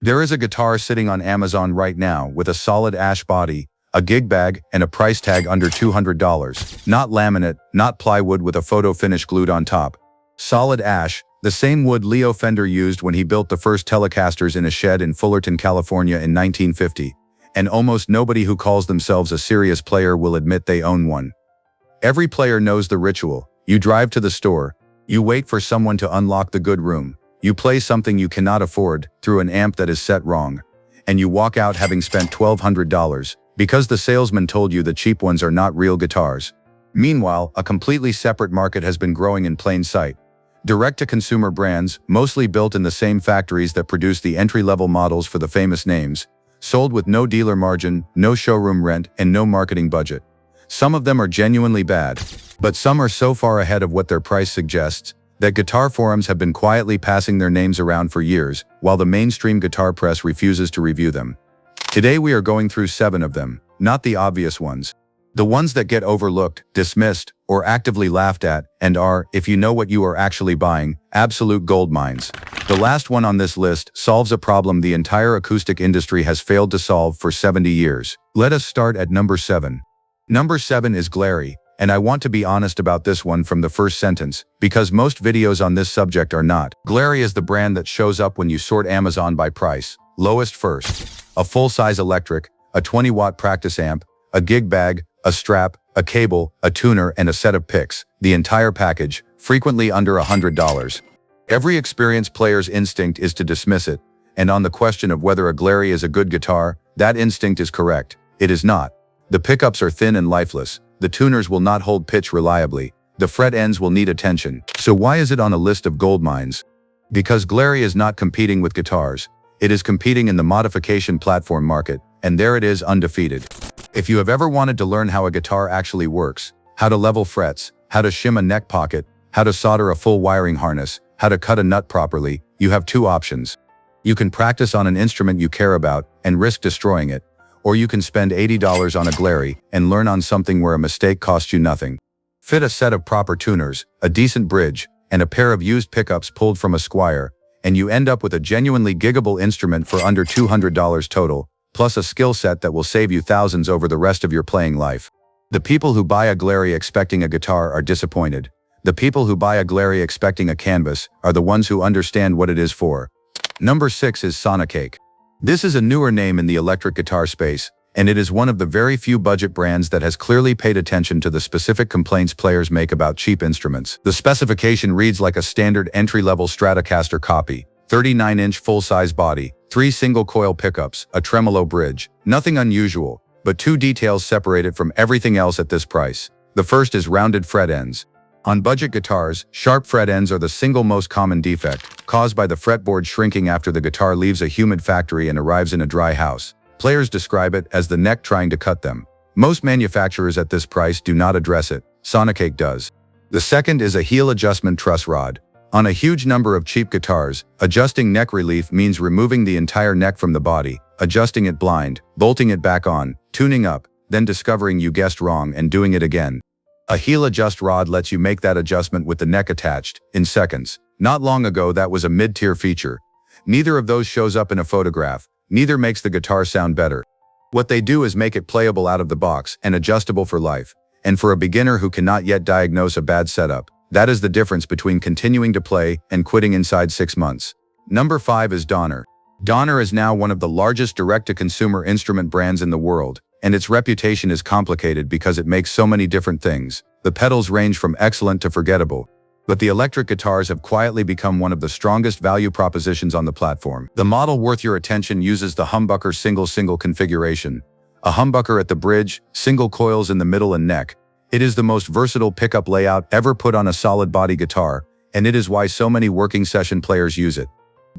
There is a guitar sitting on Amazon right now with a solid ash body, a gig bag, and a price tag under $200. Not laminate, not plywood with a photo finish glued on top. Solid ash, the same wood Leo Fender used when he built the first Telecasters in a shed in Fullerton, California in 1950. And almost nobody who calls themselves a serious player will admit they own one. Every player knows the ritual. You drive to the store. You wait for someone to unlock the good room. You play something you cannot afford through an amp that is set wrong. And you walk out having spent $1,200 because the salesman told you the cheap ones are not real guitars. Meanwhile, a completely separate market has been growing in plain sight. Direct-to-consumer brands, mostly built in the same factories that produce the entry-level models for the famous names, sold with no dealer margin, no showroom rent, and no marketing budget. Some of them are genuinely bad, but some are so far ahead of what their price suggests that guitar forums have been quietly passing their names around for years, while the mainstream guitar press refuses to review them. Today we are going through 7 of them, not the obvious ones. The ones that get overlooked, dismissed, or actively laughed at, and are, if you know what you are actually buying, absolute gold mines. The last one on this list solves a problem the entire acoustic industry has failed to solve for 70 years. Let us start at number 7. Number 7 is Glary, and I want to be honest about this one from the first sentence, because most videos on this subject are not. Glary is the brand that shows up when you sort Amazon by price, lowest first. A full-size electric, a 20-watt practice amp, a gig bag, a strap, a cable, a tuner, and a set of picks, the entire package, frequently under $100. Every experienced player's instinct is to dismiss it, and on the question of whether a Glary is a good guitar, that instinct is correct. It is not. The pickups are thin and lifeless, the tuners will not hold pitch reliably, the fret ends will need attention. So why is it on a list of gold mines? Because Glary is not competing with guitars, it is competing in the modification platform market, and there it is undefeated. If you have ever wanted to learn how a guitar actually works, how to level frets, how to shim a neck pocket, how to solder a full wiring harness, how to cut a nut properly, you have 2 options. You can practice on an instrument you care about and risk destroying it, or you can spend $80 on a Glary and learn on something where a mistake costs you nothing. Fit a set of proper tuners, a decent bridge, and a pair of used pickups pulled from a Squire, and you end up with a genuinely giggable instrument for under $200 total, plus a skill set that will save you thousands over the rest of your playing life. The people who buy a Glary expecting a guitar are disappointed. The people who buy a Glary expecting a canvas are the ones who understand what it is for. Number 6 is Sonicake. This is a newer name in the electric guitar space, and it is one of the very few budget brands that has clearly paid attention to the specific complaints players make about cheap instruments. The specification reads like a standard entry-level Stratocaster copy, 39-inch full-size body, 3 single-coil pickups, a tremolo bridge. Nothing unusual, but 2 details separate it from everything else at this price. The first is rounded fret ends. On budget guitars, sharp fret ends are the single most common defect, caused by the fretboard shrinking after the guitar leaves a humid factory and arrives in a dry house. Players describe it as the neck trying to cut them. Most manufacturers at this price do not address it. Sonicake does. The second is a heel adjustment truss rod. On a huge number of cheap guitars, adjusting neck relief means removing the entire neck from the body, adjusting it blind, bolting it back on, tuning up, then discovering you guessed wrong and doing it again. A heel adjust rod lets you make that adjustment with the neck attached, in seconds. Not long ago that was a mid-tier feature. Neither of those shows up in a photograph, neither makes the guitar sound better. What they do is make it playable out of the box and adjustable for life. And for a beginner who cannot yet diagnose a bad setup, that is the difference between continuing to play and quitting inside 6 months. Number 5 is Donner. Donner is now one of the largest direct-to-consumer instrument brands in the world, and its reputation is complicated because it makes so many different things. The pedals range from excellent to forgettable. But the electric guitars have quietly become one of the strongest value propositions on the platform. The model worth your attention uses the humbucker single configuration. A humbucker at the bridge, single coils in the middle and neck. It is the most versatile pickup layout ever put on a solid body guitar, and it is why so many working session players use it.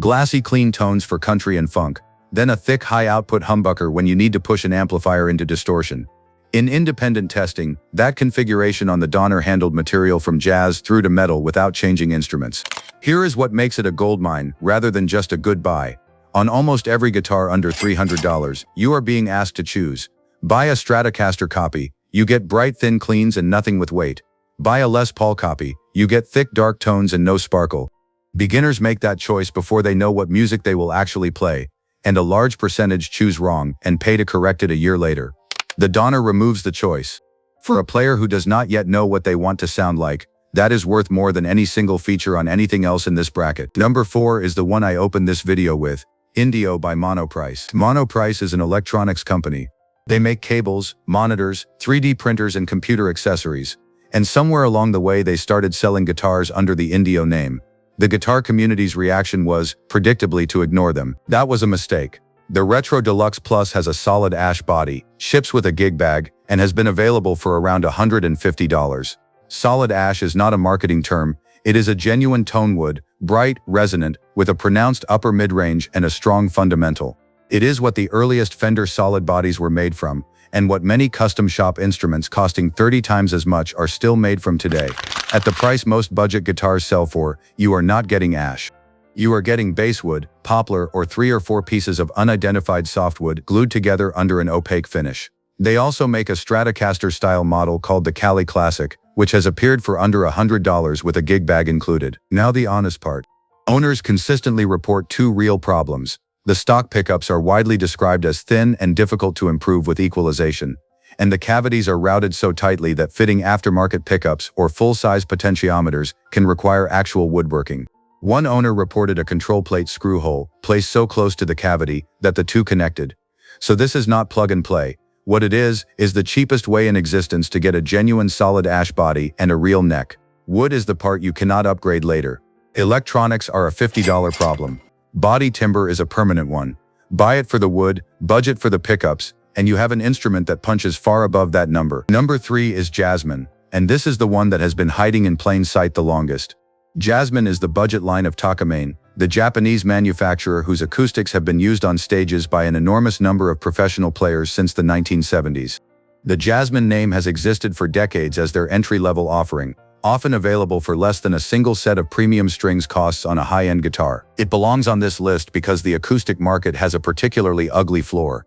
Glassy clean tones for country and funk, then a thick high-output humbucker when you need to push an amplifier into distortion. In independent testing, that configuration on the Donner handled material from jazz through to metal without changing instruments. Here is what makes it a goldmine rather than just a good buy. On almost every guitar under $300, you are being asked to choose. Buy a Stratocaster copy, you get bright thin cleans and nothing with weight. Buy a Les Paul copy, you get thick dark tones and no sparkle. Beginners make that choice before they know what music they will actually play, and a large percentage choose wrong and pay to correct it a year later. The Donner removes the choice. For a player who does not yet know what they want to sound like, that is worth more than any single feature on anything else in this bracket. Number 4 is the one I opened this video with, Indio by Monoprice. Monoprice is an electronics company. They make cables, monitors, 3D printers and computer accessories. And somewhere along the way they started selling guitars under the Indio name. The guitar community's reaction was, predictably, to ignore them. That was a mistake. The Retro Deluxe Plus has a solid ash body, ships with a gig bag, and has been available for around $150. Solid ash is not a marketing term, it is a genuine tone wood, bright, resonant, with a pronounced upper mid-range and a strong fundamental. It is what the earliest Fender solid bodies were made from, and what many custom shop instruments costing 30 times as much are still made from today. At the price most budget guitars sell for, you are not getting ash. You are getting basswood, poplar, or 3 or 4 pieces of unidentified softwood glued together under an opaque finish. They also make a Stratocaster-style model called the Cali Classic, which has appeared for under $100 with a gig bag included. Now the honest part. Owners consistently report 2 real problems. The stock pickups are widely described as thin and difficult to improve with equalization, and the cavities are routed so tightly that fitting aftermarket pickups or full-size potentiometers can require actual woodworking. One owner reported a control plate screw hole placed so close to the cavity that the two connected. So this is not plug and play. What it is the cheapest way in existence to get a genuine solid ash body and a real neck. Wood is the part you cannot upgrade later. Electronics are a $50 problem. Body timber is a permanent one. Buy it for the wood, budget for the pickups, and you have an instrument that punches far above that number. Number 3 is Jasmine, and this is the one that has been hiding in plain sight the longest. Jasmine is the budget line of Takamine, the Japanese manufacturer whose acoustics have been used on stages by an enormous number of professional players since the 1970s. The Jasmine name has existed for decades as their entry-level offering, often available for less than a single set of premium strings costs on a high-end guitar. It belongs on this list because the acoustic market has a particularly ugly floor.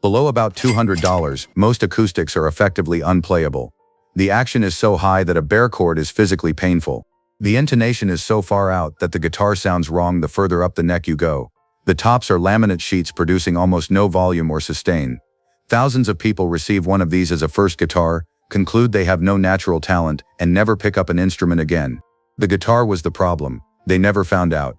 Below about $200, most acoustics are effectively unplayable. The action is so high that a bare chord is physically painful. The intonation is so far out that the guitar sounds wrong the further up the neck you go. The tops are laminate sheets producing almost no volume or sustain. Thousands of people receive one of these as a first guitar, conclude they have no natural talent, and never pick up an instrument again. The guitar was the problem. They never found out.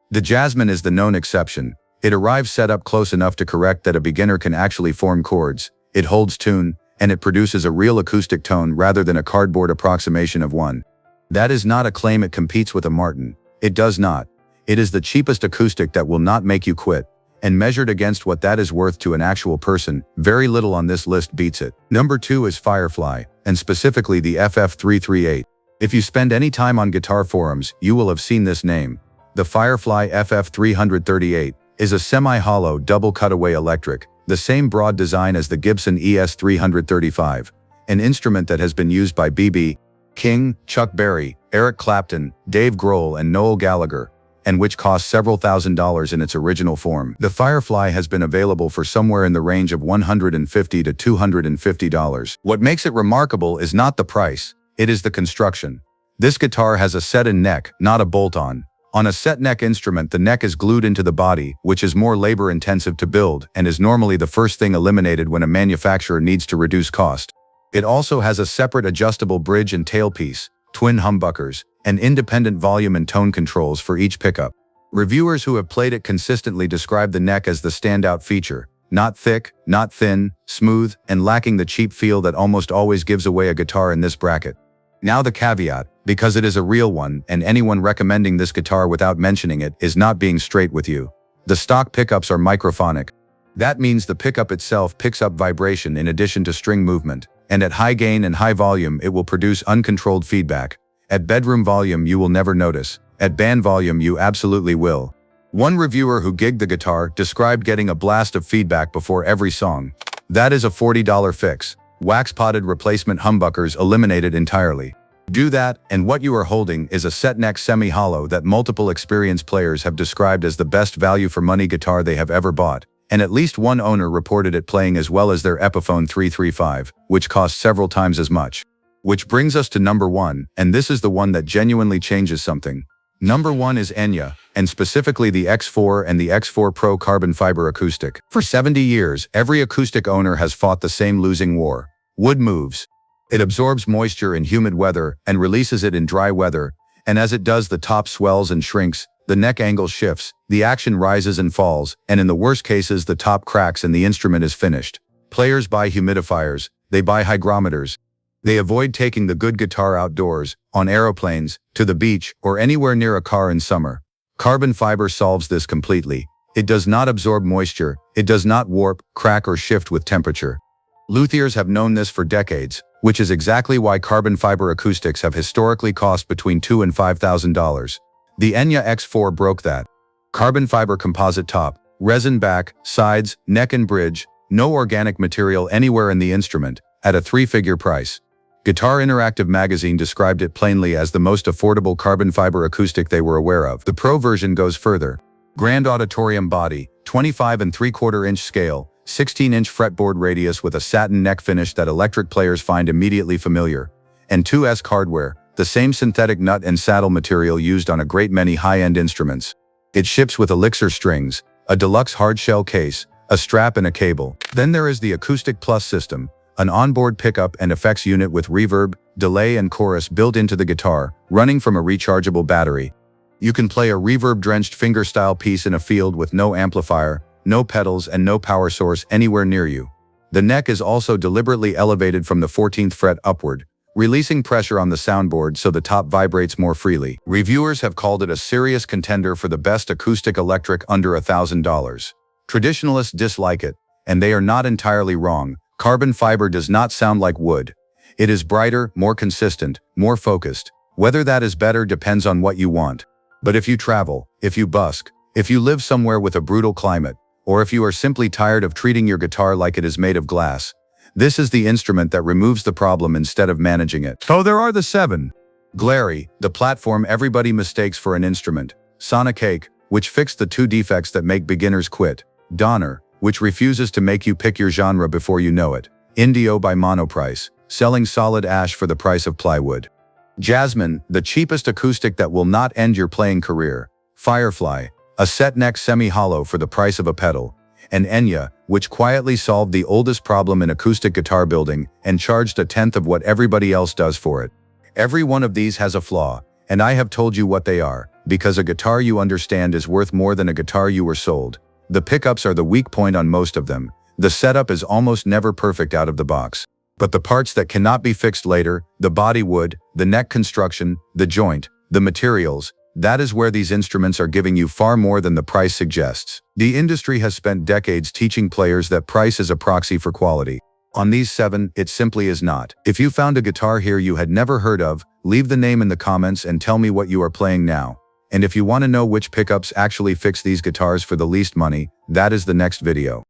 The Jasmine is the known exception. It arrives set up close enough to correct that a beginner can actually form chords. It holds tune, and it produces a real acoustic tone rather than a cardboard approximation of one. That is not a claim it competes with a Martin. It does not. It is the cheapest acoustic that will not make you quit. And measured against what that is worth to an actual person, very little on this list beats it. Number 2 is Firefly, and specifically the FF338. If you spend any time on guitar forums, you will have seen this name. The Firefly FF338 is a semi-hollow double cutaway electric, the same broad design as the Gibson ES335, an instrument that has been used by B.B. King, Chuck Berry, Eric Clapton, Dave Grohl and Noel Gallagher, and which cost several $1,000s in its original form. The Firefly has been available for somewhere in the range of $150 to $250. What makes it remarkable is not the price, it is the construction. This guitar has a set-in neck, not a bolt-on. On a set neck instrument, the neck is glued into the body, which is more labor-intensive to build and is normally the first thing eliminated when a manufacturer needs to reduce cost. It also has a separate adjustable bridge and tailpiece, twin humbuckers, and independent volume and tone controls for each pickup. Reviewers who have played it consistently describe the neck as the standout feature, not thick, not thin, smooth, and lacking the cheap feel that almost always gives away a guitar in this bracket. Now the caveat, because it is a real one and anyone recommending this guitar without mentioning it is not being straight with you. The stock pickups are microphonic. That means the pickup itself picks up vibration in addition to string movement. And at high gain and high volume it will produce uncontrolled feedback. At bedroom volume you will never notice. At band volume you absolutely will. One reviewer who gigged the guitar described getting a blast of feedback before every song. That is a $40 fix. Wax-potted replacement humbuckers eliminated entirely. Do that, and what you are holding is a set-neck semi-hollow that multiple experienced players have described as the best value-for-money guitar they have ever bought. And at least one owner reported it playing as well as their Epiphone 335, which cost several times as much. Which brings us to number 1, and this is the one that genuinely changes something. Number 1 is Enya, and specifically the X4 and the X4 Pro carbon fiber acoustic. For 70 years, every acoustic owner has fought the same losing war. Wood moves. It absorbs moisture in humid weather and releases it in dry weather, and as it does, the top swells and shrinks, the neck angle shifts, the action rises and falls, and in the worst cases, the top cracks and the instrument is finished. Players buy humidifiers, they buy hygrometers. They avoid taking the good guitar outdoors, on aeroplanes, to the beach, or anywhere near a car in summer. Carbon fiber solves this completely. It does not absorb moisture, it does not warp, crack, or shift with temperature. Luthiers have known this for decades, which is exactly why carbon fiber acoustics have historically cost between $2,000 and $5,000. The Enya X4 broke that. Carbon fiber composite top, resin back, sides, neck and bridge, no organic material anywhere in the instrument, at a 3-figure price. Guitar Interactive magazine described it plainly as the most affordable carbon fiber acoustic they were aware of. The Pro version goes further. Grand auditorium body, 25 3/4-inch scale, 16-inch fretboard radius with a satin neck finish that electric players find immediately familiar, and 2S hardware, the same synthetic nut and saddle material used on a great many high-end instruments. It ships with Elixir strings, a deluxe hardshell case, a strap and a cable. Then there is the Acoustic Plus system, an onboard pickup and effects unit with reverb, delay and chorus built into the guitar, running from a rechargeable battery. You can play a reverb-drenched fingerstyle piece in a field with no amplifier, no pedals and no power source anywhere near you. The neck is also deliberately elevated from the 14th fret upward, releasing pressure on the soundboard so the top vibrates more freely. Reviewers have called it a serious contender for the best acoustic electric under $1,000. Traditionalists dislike it, and they are not entirely wrong. Carbon fiber does not sound like wood. It is brighter, more consistent, more focused. Whether that is better depends on what you want. But if you travel, if you busk, if you live somewhere with a brutal climate, or if you are simply tired of treating your guitar like it is made of glass, this is the instrument that removes the problem instead of managing it. Oh, there are the 7. Glary, the platform everybody mistakes for an instrument. Sonic, which fixed the 2 defects that make beginners quit. Donner, which refuses to make you pick your genre before you know it. Indio by Monoprice, selling solid ash for the price of plywood. Jasmine, the cheapest acoustic that will not end your playing career. Firefly, a set neck semi-hollow for the price of a pedal. And Enya, which quietly solved the oldest problem in acoustic guitar building and charged 1/10 of what everybody else does for it. Every one of these has a flaw, and I have told you what they are, because a guitar you understand is worth more than a guitar you were sold. The pickups are the weak point on most of them. The setup is almost never perfect out of the box. But the parts that cannot be fixed later, the body wood, the neck construction, the joint, the materials, that is where these instruments are giving you far more than the price suggests. The industry has spent decades teaching players that price is a proxy for quality. On these 7, it simply is not. If you found a guitar here you had never heard of, leave the name in the comments and tell me what you are playing now. And if you want to know which pickups actually fix these guitars for the least money, that is the next video.